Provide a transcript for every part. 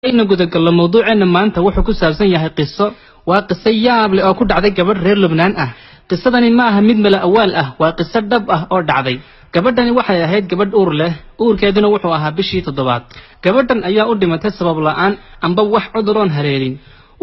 ayna gudagallo mawduuceena maanta wuxuu ku saabsan yahay qiso waa qiso yaab leh oo ku dhacday gabadh reer Lubnaan ah qisadani ma aha mid malaa'awaal ah waa qiso dhab ah oo dhacday gabadhani waxay ahayd gabadh uur leh uurkeeduna wuxuu ahaa bishii 7 gabadhan ayaa u dhimatay sabab la'aan amba wax cuduroon hareerin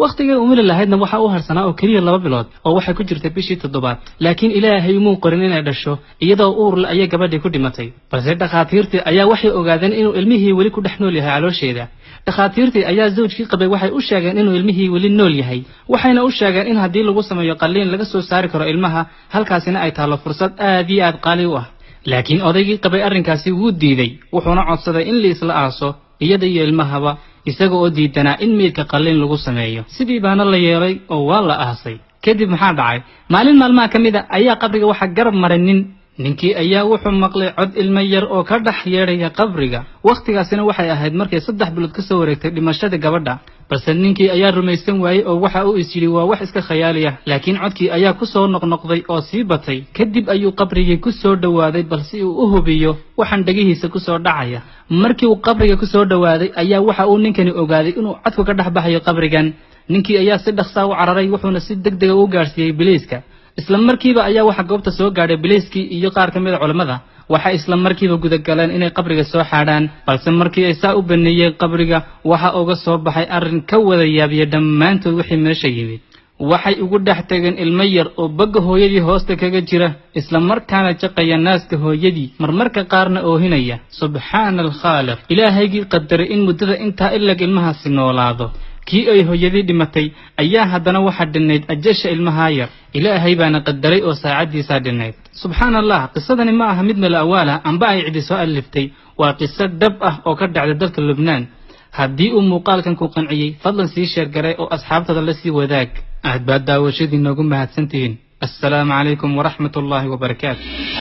waqtiga umil lahaydna waxa uu harsanaa oo kaliya 2 bilood oo waxay ku jirtay bishii 7 laakiin Ilaahay muu qorin inay dhasho iyadoo uur la ay gabadhii ku dhimatay balse dhaqaatiirtii ayaa waxay ogaadeen inuu ilmihii wali ku dhex nool yahay caloosheeda dhaqaatiirtii ayaa zawjkii qabay waxay u sheegeen inuu ilmihii wali nool yahay waxayna u sheegeen in haddii lagu sameeyo qalliin laga soo saari karo ilmaha halkaasina ay taalo fursad aad iyo aad qaali u ah laakiin odaygii qabay arrinkaasi wuu diiday wuxuuna codsaday in la isla aaso iyada iyo ilmahaba isaga oo diidanaa in meedka qalliin lagu sameeyo sidii baana la yeelay oo waa la aasay kadib maxaa dhacay maalin maalmaha ka mid ah ayaa qabriga waxa garab maray ninkii ayaa wuxuu maqlay cod ilmo yar oo ka dhex yeedhaya qabriga waqtigaasina waxay ahayd markay 3 bilood ka soo wareegtay dhimashada gabadha balse ninkii ayaa rumaysan waayay oo waxa uu isjiri waa wax iska khayaaliya laakiin codkii ayaa ku soo noqnoqday oo sii batay kadib ayuu qabrigii ku soo dhawaaday balse uu u hubiyo waxaan dhagihiisa ku soo dhacaya markii uu qabriga ku soo dhawaaday ayaa waxa uu ninkani ogaaday inuu codku ka dhex baxayo qabrigan ninkii ayaa si dhaqso ah u cararay wuxuuna si degdeg ah u gaarsiiyay biliiska isla markiiba ayaa waxa goobta soo gaadhay biliiskii iyo qaar ka mid ah culimada waxa isla markiiba gudagaleen inay qabriga soo xaadhaan balse markii ay saa u baneeyeen qabriga waxa uga soo baxay arrin ka wada yaabiya dhammaantood wixii meesha yimid waxay ugu dhex tageen ilmo yar oo bagga hooyadii hoosta kaga jira isla markaana jaqaya naaska hooyadii marmarka qaarna oohinaya subxaana alkhaaliq ilaahaygii qadaray in muddada intaa ilag ilmahaasi noolaado kii ay hooyadii dhimatay ayaa haddana waxa dhinayd ajasha ilmaha yar ilaahay baana qadaray oo saacadiisa dhinayd subxaanallah qisadani ma aha mid malaa'awaal ah amba ay cidi soo aliftay waa qiso dhab ah oo ka dhacday dalka Lubnaan haddii uu muuqaalkan ku qanciyay fadlan sii sheer garay oo asxaabtada la sii wadaag aad baad daawashadii noogu mahadsantihiin assalaamu calaykum waraxmatullaahi wabarakaatuh